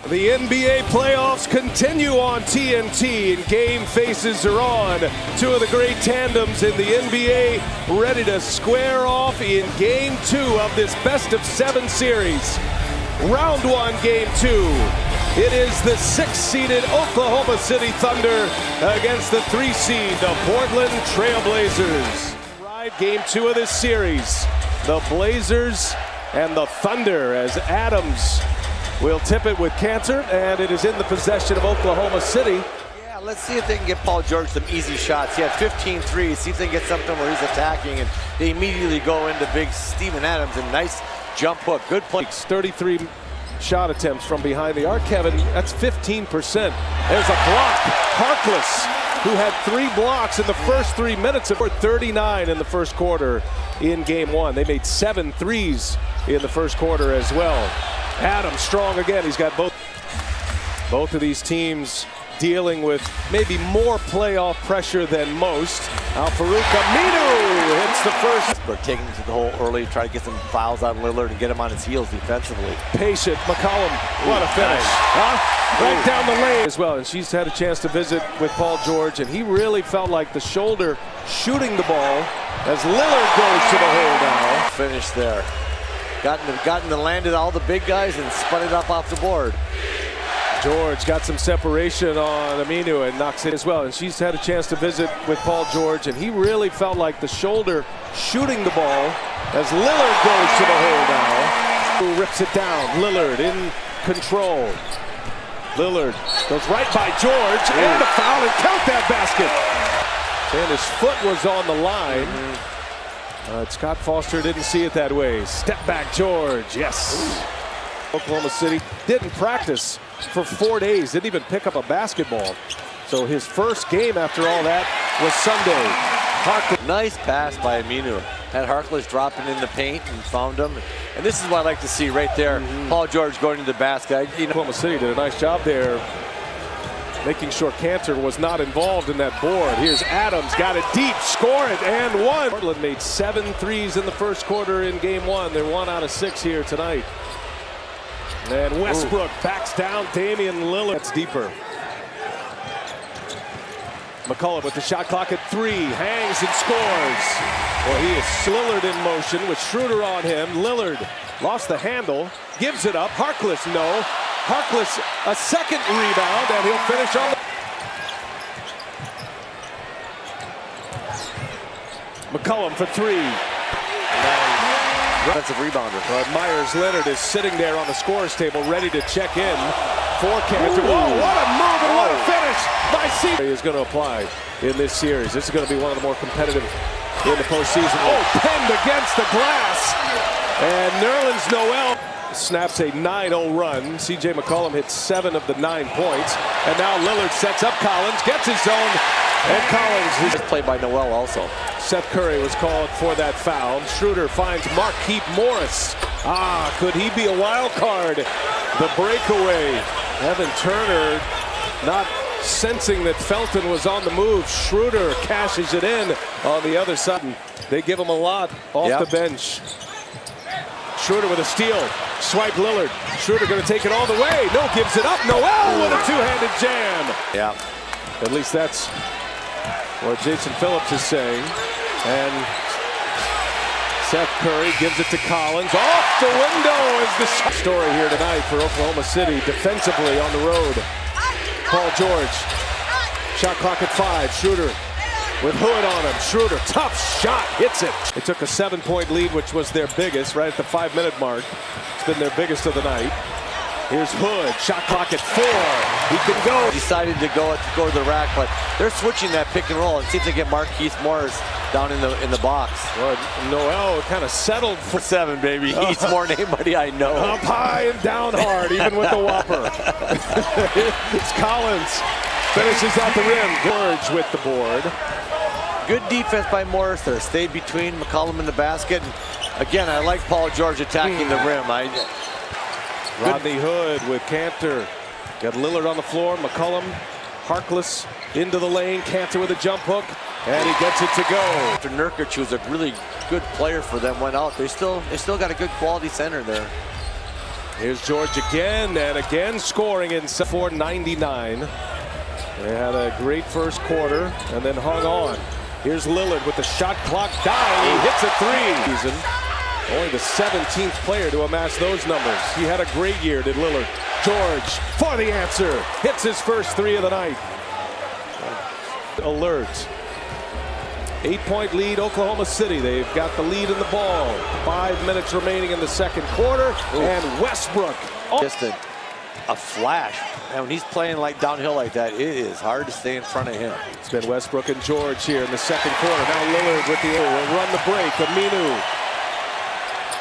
The NBA playoffs continue on TNT, and game faces are on. Two of the great tandems in the NBA ready to square off in Game 2 of this best-of-7 series. Round 1, Game 2. It is the 6th-seeded Oklahoma City Thunder against the 3-seed, the Portland Trail Blazers. Ride Game 2 of this series, the Blazers and the Thunder, as Adams will tip it with Cantor, and it is in the possession of Oklahoma City. Yeah, let's see if they can get Paul George some easy shots. He had 15 threes. See if they can get something where he's attacking, and they immediately go into big Steven Adams, and nice jump hook. Good play. 33 shot attempts from behind the arc, Kevin. That's 15%. There's a block. Harkless, who had 3 blocks in the first 3 minutes of 39 in the first quarter in Game 1. They made 7 threes in the first quarter as well. Adams strong again. He's got both of these teams dealing with maybe more playoff pressure than most. Al-Farouq Aminu hits the first. We're taking it to the hole early, try to get some fouls on Lillard and get him on his heels defensively. Patient, McCollum, what a finish. Huh? Right down the lane as well. And she's had a chance to visit with Paul George, and he really felt like the shoulder shooting the ball as Lillard goes to the hole now. Finish there. Gotten to landed all the big guys and spun it up off the board. George got some separation on Aminu and knocks it as well. And she's had a chance to visit with Paul George, and he really felt like the shoulder shooting the ball as Lillard goes to the hole now. Who rips it down. Lillard in control. Lillard goes right by George and a foul, and count that basket. And his foot was on the line. Scott Foster didn't see it that way. Step back, George. Yes. Oklahoma City didn't practice for 4 days. Didn't even pick up a basketball. So his first game after all that was Sunday. Harkless. Nice pass by Aminu. Had Harkless dropping in the paint and found him. And this is what I like to see right there. Paul George going to the basket. Oklahoma City did a nice job there, making sure Cantor was not involved in that board. Here's Adams, got it deep, score it, and one. Portland made 7 threes in the first quarter in Game 1. They're 1 out of 6 here tonight. And Westbrook backs down Damian Lillard. That's deeper. McCullough with the shot clock at 3, hangs and scores. Well, he is Lillard in motion with Schroeder on him. Lillard lost the handle, gives it up. Harkless, no. Harkless, a second rebound, and he'll finish on the... McCollum for 3. Defensive rebounder. Myers Leonard is sitting there on the scorer's table, ready to check in for Cantor. Whoa, what a move and what a finish by C. Is going to apply in this series. This is going to be one of the more competitive in the postseason. Oh, penned against the glass. And Nerlens Noel snaps a 9-0 run. C.J. McCollum hits 7 of the 9 points. And now Lillard sets up Collins, gets his zone, and Collins is played by Noel also. Seth Curry was called for that foul. Schroeder finds Markieff Morris. Could he be a wild card? The breakaway. Evan Turner not sensing that Felton was on the move. Schroeder cashes it in on the other side. They give him a lot off the bench. Schroeder with a steal. Swipe Lillard. Schroeder going to take it all the way. No, gives it up. Noel with a two-handed jam. Yeah. At least that's what Jason Phillips is saying. And Seth Curry gives it to Collins. Off the window is the story here tonight for Oklahoma City defensively on the road. Paul George. Shot clock at 5. Schroeder with Hood on him. Schroeder, tough shot, hits it. They took a 7-point lead, which was their biggest, right at the 5-minute mark. It's been their biggest of the night. Here's Hood, shot clock at 4. He can go. Decided to go to the rack, but they're switching that pick and roll and see if they get Markieff Morris down in the box. Well, Noel kind of settled for 7, baby. He eats more than anybody I know. Up high and down hard, even with the whopper. It's Collins. Finishes at the rim. George with the board. Good defense by Morris there. Stayed between McCollum and the basket. And again, I like Paul George attacking the rim. Rodney Hood with Cantor. Got Lillard on the floor. McCollum, Harkless into the lane. Cantor with a jump hook, and he gets it to go. After Nurkic, who was a really good player for them, went out. They still got a good quality center there. Here's George again and again scoring in 499. They had a great first quarter and then hung on. Here's Lillard with the shot clock dying. He hits a three. Only the 17th player to amass those numbers. He had a great year, did Lillard. George for the answer. Hits his first three of the night. Alert. 8-point lead, Oklahoma City. They've got the lead in the ball. 5 minutes remaining in the second quarter. Ooh. And Westbrook. Just a flash. And when he's playing like downhill like that, it is hard to stay in front of him. It's been Westbrook and George here in the second quarter. Now Lillard with the will run the break. Aminu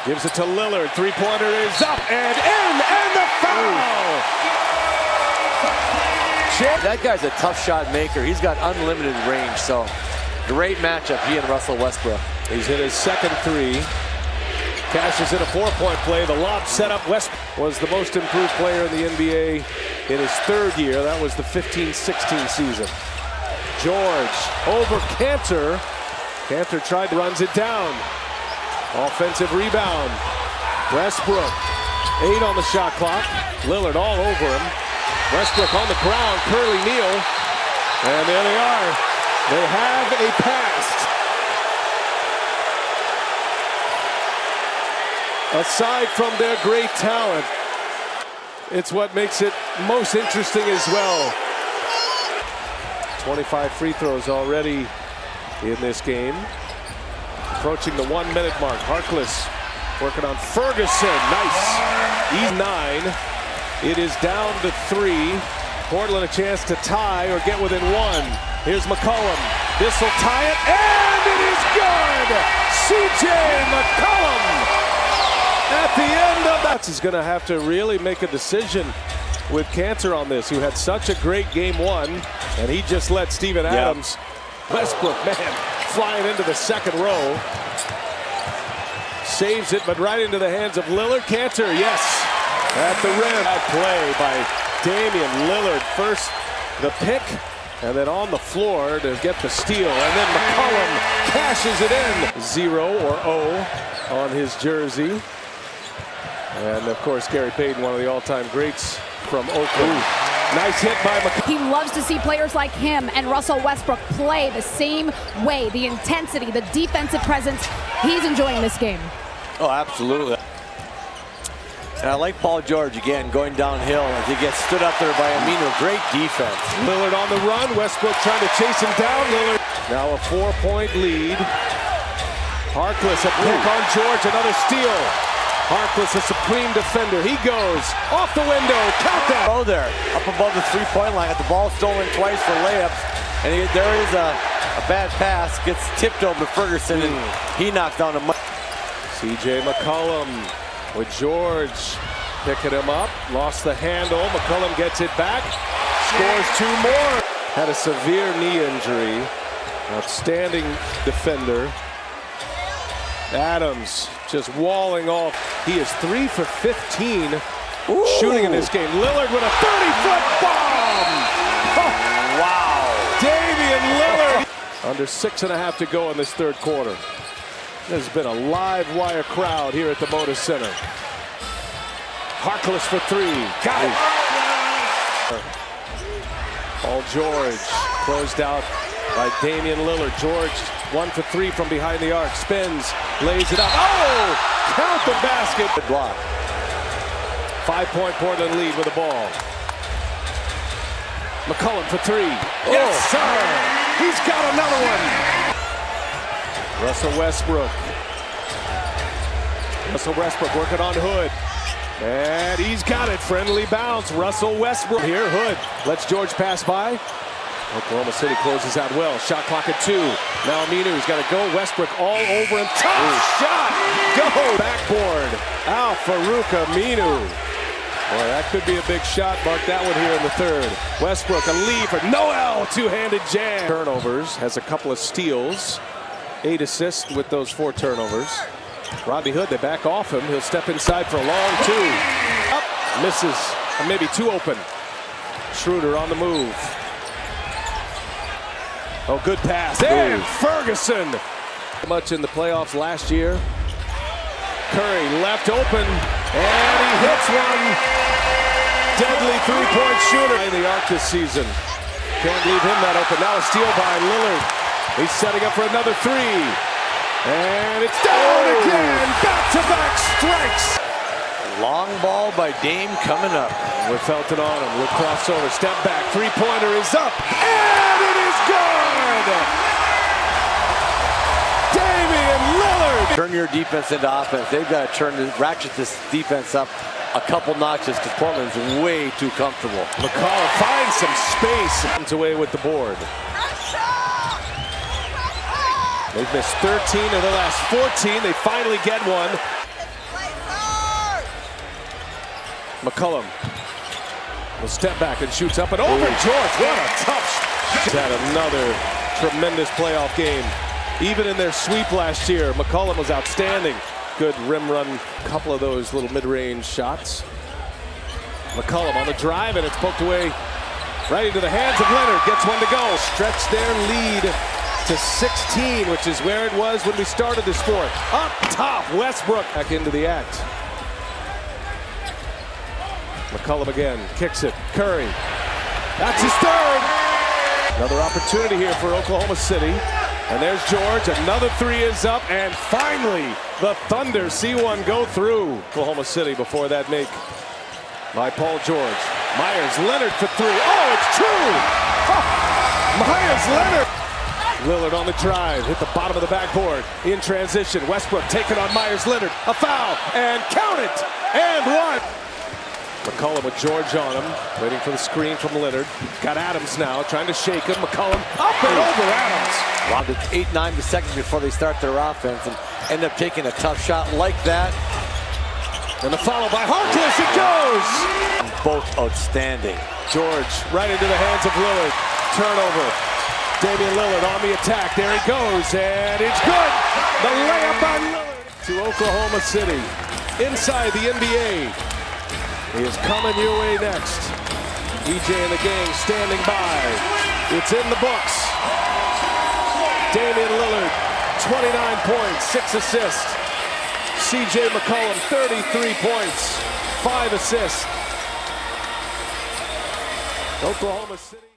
gives it to Lillard. Three-pointer is up and in, and the foul! That guy's a tough shot maker. He's got unlimited range, so great matchup, he and Russell Westbrook. He's hit his second three. Cashes in a 4-point play. The lob set up. West was the most improved player in the NBA in his third year. That was the 15-16 season. George over Cantor. Cantor runs it down. Offensive rebound. Westbrook. 8 on the shot clock. Lillard all over him. Westbrook on the ground. Curly Neal. And there they are. They have a pass. Aside from their great talent, it's what makes it most interesting as well. 25 free throws already in this game. Approaching the 1-minute mark. Harkless working on Ferguson. Nice. E9. It is down to 3. Portland a chance to tie or get within 1. Here's McCollum. This will tie it, and it is good! C.J. McCollum at the end of that. He's going to have to really make a decision with Cantor on this, who had such a great game 1, and he just let Steven Adams. Westbrook, man, flying into the second row. Saves it, but right into the hands of Lillard. Cantor, yes, at the rim. That play by Damian Lillard. First the pick, and then on the floor to get the steal. And then McCollum cashes it in. 0 or O on his jersey. And of course, Gary Payton, one of the all-time greats from Oakland. Nice hit by McCollum. He loves to see players like him and Russell Westbrook play the same way. The intensity, the defensive presence. He's enjoying this game. Oh, absolutely. And I like Paul George again going downhill as he gets stood up there by Aminu. Great defense. Lillard on the run. Westbrook trying to chase him down. Lillard now a 4-point lead. Harkless a pick on George. Another steal. Harkless a supreme defender. He goes off the window. Count that. Oh, there up above the 3-point line. Got the ball stolen twice for layups. And there is a bad pass. Gets tipped over to Ferguson and he knocks down a. C.J. McCollum with George picking him up. Lost the handle. McCollum gets it back. Scores 2 more. Had a severe knee injury. Outstanding defender. Adams just walling off. He is 3 for 15 shooting in this game. Lillard with a 30-foot bomb. Oh, wow. Damian Lillard. Under 6.5 to go in this third quarter. There's been a live wire crowd here at the Moda Center. Harkless for 3. Got it. Paul George closed out by Damian Lillard. George 1 for 3 from behind the arc. Spins, lays it up. Oh! Count the basket. Good block. 5-point Portland lead with the ball. McCollum for 3. Yes, sir! He's got another one. Russell Westbrook. Russell Westbrook working on Hood. And he's got it. Friendly bounce. Russell Westbrook here. Hood lets George pass by. Oklahoma City closes out well. Shot clock at 2. Now Aminu's got to go. Westbrook all over him. Tough shot. Go. Backboard. Al-Farouq Aminu. Boy, that could be a big shot. Mark that one here in the third. Westbrook a lead for Noel. Two-handed jam. Turnovers. Has a couple of steals. 8 assists with those 4 turnovers. Rodney Hood, they back off him. He'll step inside for a long 2. Up, misses, or maybe 2 open. Schroeder on the move. Oh, good pass. And Ferguson. Much in the playoffs last year. Curry left open. And he hits one. Deadly three-point shooter in the arc this season. Can't leave him that open. Now a steal by Lillard. He's setting up for another three. And it's down again. Back-to-back strikes. Long ball by Dame coming up. With Felton on him. With crossover. Step back. Three-pointer is up. And it is good. Damian Lillard. Turn your defense into offense. They've got to ratchet this defense up a couple notches because Portland's way too comfortable. McCollum finds some space. Comes away with the board. They've missed 13 of the last 14. They finally get one. McCollum will step back and shoots up and over. George, what a tough shot. Had another tremendous playoff game. Even in their sweep last year, McCollum was outstanding. Good rim run, a couple of those little mid-range shots. McCollum on the drive, and it's poked away right into the hands of Leonard. Gets one to go. Stretch their lead to 16, which is where it was when we started this fourth. Up top, Westbrook back into the act. McCollum again, kicks it. Curry, that's his third. Another opportunity here for Oklahoma City. And there's George, another three is up, and finally the Thunder see one go through. Oklahoma City before that make by Paul George. Myers-Leonard for three. Oh, it's true! Myers-Leonard! Lillard on the drive, hit the bottom of the backboard. In transition, Westbrook taking on Myers-Leonard. A foul, and count it! And one! McCollum with George on him, waiting for the screen from Leonard. Got Adams now, trying to shake him. McCollum up and over Adams. Rounded 8-9 seconds before they start their offense and end up taking a tough shot like that. And the follow by Harkless, it goes! Both outstanding. George right into the hands of Lillard. Turnover. Damian Lillard on the attack. There he goes, and it's good! The layup by Lillard to Oklahoma City. Inside the NBA. He is coming your way next. EJ and the gang standing by. It's in the books. Damian Lillard, 29 points, 6 assists. CJ McCollum, 33 points, 5 assists. Oklahoma City.